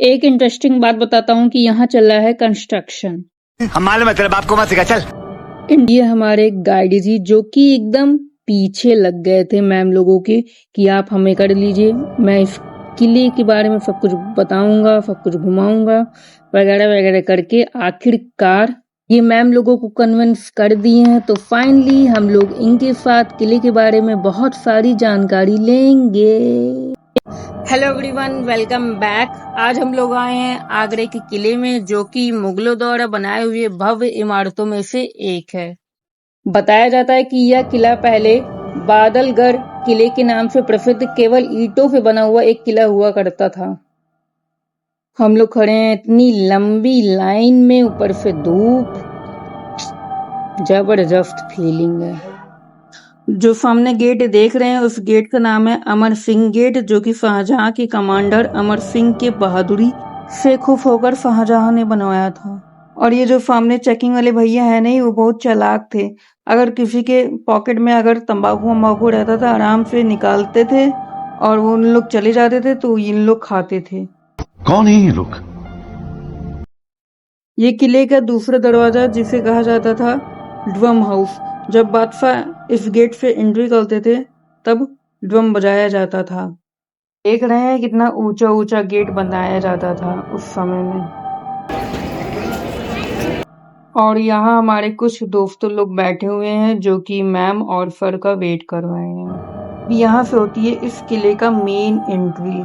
एक इंटरेस्टिंग बात बताता हूँ कि यहाँ चल रहा है कंस्ट्रक्शन। हम मालूम है तेरे बाप को मत सिखा, चल। ये हमारे गाइड जी जो कि एकदम पीछे लग गए थे मैम लोगों के कि आप हमें कर लीजिए, मैं इस किले के बारे में सब कुछ बताऊंगा, सब कुछ घुमाऊंगा वगैरह वगैरह करके आखिरकार ये मैम लोगों को कन्विंस कर दिए हैं। तो फाइनली हम लोग इनके साथ किले के बारे में बहुत सारी जानकारी लेंगे। Hello everyone, welcome back. आज हम लोग आए हैं आगरे के किले में जो कि मुगलों द्वारा बनाए हुए भव्य इमारतों में से एक है। बताया जाता है कि यह किला पहले बादलगढ़ किले के नाम से प्रसिद्ध केवल ईंटों से बना हुआ एक किला हुआ करता था। हम लोग खड़े हैं इतनी लंबी लाइन में, ऊपर से धूप, जबरदस्त फीलिंग है। जो सामने गेट देख रहे हैं उस गेट का नाम है अमर सिंह गेट, जो कि शाहजहां के कमांडर अमर सिंह के बहादुरी से खुश होकर शाहजहां ने बनवाया था। और ये जो सामने चेकिंग वाले भैया है नहीं, वो बहुत चालाक थे। अगर किसी के पॉकेट में अगर तंबाकू वम्बाकू रहता था आराम से निकालते थे और वो उन लोग चले जाते थे तो इन लोग खाते थे। कौन है ये लोग? ये किले का दूसरा दरवाजा जिसे कहा जाता था ड्रम हाउस। जब बादशाह इस गेट से एंट्री करते थे तब ड्रम बजाया जाता था। देख रहे हैं कितना ऊंचा ऊंचा गेट बनाया जाता था उस समय में। और यहाँ हमारे कुछ दोस्तों लोग बैठे हुए हैं जो कि मैम और सर का वेट कर रहे हैं। यहाँ से होती है इस किले का मेन एंट्री।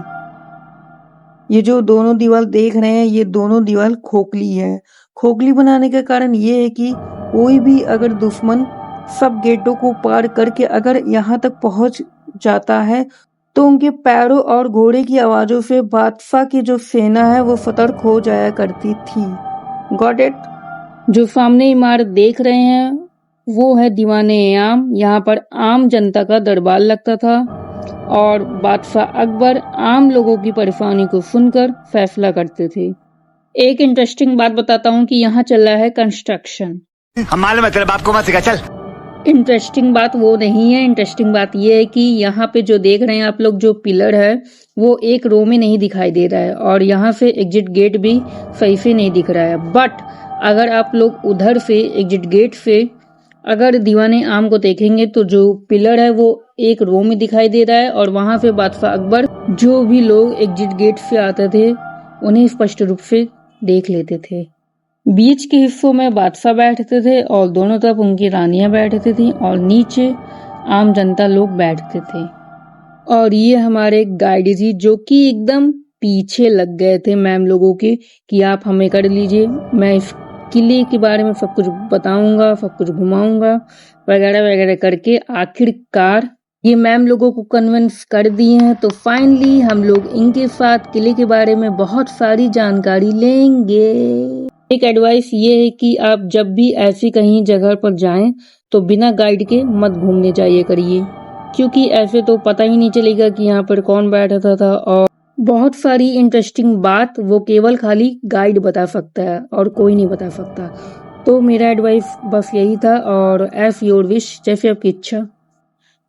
ये जो दोनों दीवार देख रहे हैं ये दोनों दीवार खोखली है। खोखली बनाने का कारण ये है कि कोई भी अगर दुश्मन सब गेटों को पार करके अगर यहाँ तक पहुंच जाता है तो उनके पैरों और घोड़े की आवाजों से बादशाह की जो सेना है वो सतर्क हो जाया करती थी। Got it? जो सामने इमारत देख रहे हैं वो है दीवाने आम। यहाँ पर आम जनता का दरबार लगता था और बादशाह अकबर आम लोगों की परेशानी को सुनकर फैसला करते थे। एक इंटरेस्टिंग बात बताता हूँ कि यहाँ चल रहा है कंस्ट्रक्शन। हम मालूम है तेरे बाप को मत सिखा, चल। इंटरेस्टिंग बात वो नहीं है, इंटरेस्टिंग बात ये है कि यहाँ पे जो देख रहे हैं आप लोग, जो पिलर है वो एक रो में नहीं दिखाई दे रहा है और यहाँ से एग्जिट गेट भी सही से नहीं दिख रहा है। बट अगर आप लोग उधर से एग्जिट गेट से अगर दीवाने आम को देखेंगे तो जो पिलर है वो एक रो में दिखाई दे रहा है और वहां से बादशाह अकबर जो भी लोग एग्जिट गेट से आते थे उन्हें स्पष्ट रूप से देख लेते थे। बीच के हिस्सों में बादशाह बैठते थे और दोनों तरफ उनकी रानियां बैठती थी और नीचे आम जनता लोग बैठते थे। और ये हमारे गाइड जी जो कि एकदम पीछे लग गए थे मैम लोगों के कि आप हमें कर लीजिए, मैं इस किले के बारे में सब कुछ बताऊंगा, सब कुछ घुमाऊंगा वगैरह वगैरह करके आखिरकार ये मैम लोगों को कन्विंस कर दिए हैं। तो फाइनली हम लोग इनके साथ किले के बारे में बहुत सारी जानकारी लेंगे। एक एडवाइस ये है कि आप जब भी ऐसी कहीं जगह पर जाएं तो बिना गाइड के मत घूमने जाइए करिए, क्योंकि ऐसे तो पता ही नहीं चलेगा कि यहाँ पर कौन बैठा था और बहुत सारी इंटरेस्टिंग बात वो केवल खाली गाइड बता सकता है और कोई नहीं बता सकता। तो मेरा एडवाइस बस यही था और एज योर विश, जैसे आपकी इच्छा।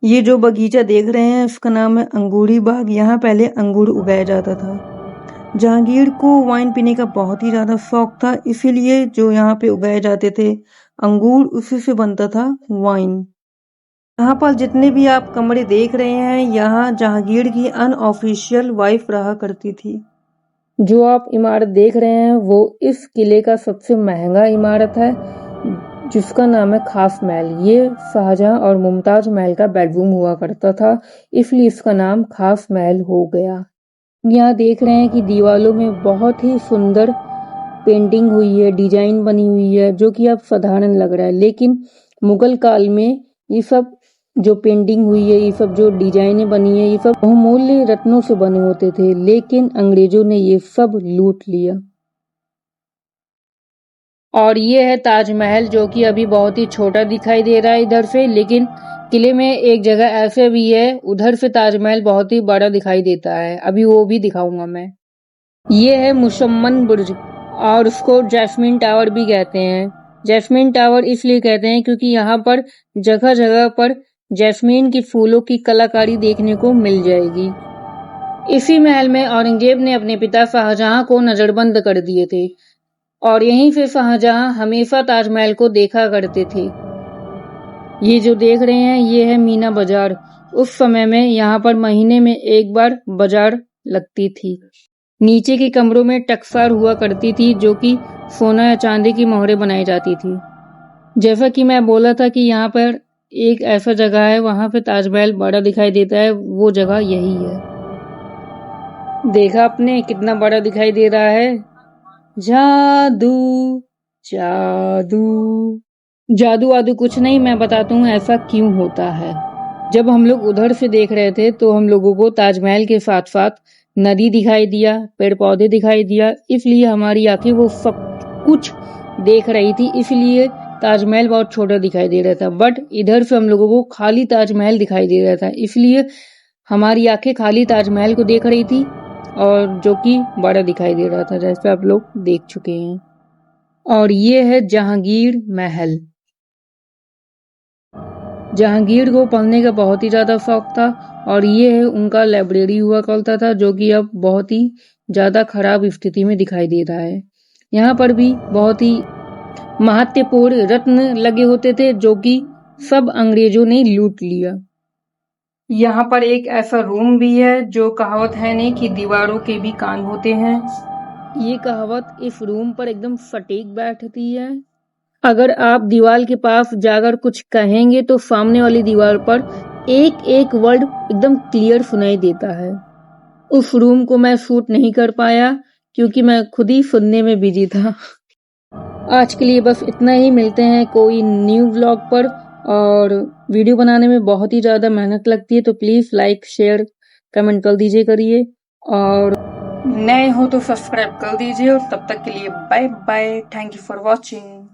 ये जो बगीचा देख रहे हैं उसका नाम है अंगूरी बाग। यहाँ पहले अंगूर उगाया जाता था। जहांगीर को वाइन पीने का बहुत ही ज्यादा शौक था, इसीलिए जो यहाँ पे उगाए जाते थे अंगूर उसी से बनता था वाइन। यहाँ पर जितने भी आप कमरे देख रहे हैं यहाँ जहांगीर की अनऑफिशियल वाइफ रहा करती थी। जो आप इमारत देख रहे हैं वो इस किले का सबसे महंगा इमारत है जिसका नाम है खास महल। ये शाहजहां और मुमताज महल का बेडरूम हुआ करता था, इसलिए इसका नाम खास महल हो गया। यहाँ देख रहे हैं कि दीवारों में बहुत ही सुंदर पेंटिंग हुई है, डिजाइन बनी हुई है जो कि अब साधारण लग रहा है, लेकिन मुगल काल में ये सब जो पेंटिंग हुई है, ये सब जो डिजाइनें बनी है, ये सब बहुमूल्य रत्नों से बने होते थे, लेकिन अंग्रेजों ने ये सब लूट लिया। और ये है ताजमहल जो कि अभी बहुत ही छोटा दिखाई दे रहा है इधर से, लेकिन किले में एक जगह ऐसे भी है उधर से ताजमहल बहुत ही बड़ा दिखाई देता है, अभी वो भी दिखाऊंगा मैं। ये है मुसम्मन बुर्ज और उसको जैस्मिन टावर भी कहते हैं। जैस्मिन टावर इसलिए कहते हैं क्योंकि यहाँ पर जगह जगह पर जैस्मिन के फूलों की कलाकारी देखने को मिल जाएगी। इसी महल में औरंगजेब ने अपने पिता शाहजहां को नजरबंद कर दिए थे और यहीं से शाहजहां हमेशा ताजमहल को देखा करते थे। ये जो देख रहे हैं ये है मीना बाजार। उस समय में यहाँ पर महीने में एक बार बाजार लगती थी। नीचे के कमरों में टकसार हुआ करती थी जो कि सोना या चांदी की मोहरें बनाई जाती थी। जैसा कि मैं बोला था कि यहाँ पर एक ऐसा जगह है वहां पे ताजमहल बड़ा दिखाई देता है, वो जगह यही है। देखा आपने कितना बड़ा दिखाई दे रहा है। जादू जादू जादू वादू कुछ नहीं, मैं बताता हूँ ऐसा क्यों होता है। जब हम लोग उधर से देख रहे थे तो हम लोगों को ताजमहल के साथ साथ नदी दिखाई दिया, पेड़ पौधे दिखाई दिया, इसलिए हमारी आंखें वो सब कुछ देख रही थी, इसलिए ताजमहल बहुत छोटा दिखाई दे रहा था। बट इधर से हम लोगों को खाली ताजमहल दिखाई दे रहा था, इसलिए हमारी आंखें खाली ताजमहल को देख रही थी और जो कि बड़ा दिखाई दे रहा था, जैसे आप लोग देख चुके हैं। और ये है जहांगीर महल। जहांगीर को पढ़ने का बहुत ही ज्यादा शौक था और ये है उनका लाइब्रेरी हुआ करता था जो कि अब बहुत ही ज्यादा खराब स्थिति में दिखाई दे रहा है। यहाँ पर भी बहुत ही महत्वपूर्ण रत्न लगे होते थे जो कि सब अंग्रेजों ने लूट लिया। यहाँ पर एक ऐसा रूम भी है जो कहावत है नहीं कि दीवारों के भी कान होते हैं। ये कहावत इस रूम पर एकदम सटीक बैठती है। अगर आप दीवार के पास जाकर कुछ कहेंगे तो सामने वाली दीवार पर एक एक वर्ड एकदम क्लियर सुनाई देता है। उस रूम को मैं शूट नहीं कर पाया क्योंकि मैं खुद ही सुनने में बिजी था। आज के लिए बस इतना ही, मिलते हैं कोई न्यू व्लॉग पर। और वीडियो बनाने में बहुत ही ज्यादा मेहनत लगती है तो प्लीज लाइक शेयर कमेंट कर दीजिए करिए और नए हो तो सब्सक्राइब कर दीजिए। और तब तक के लिए bye bye, thank you for watching.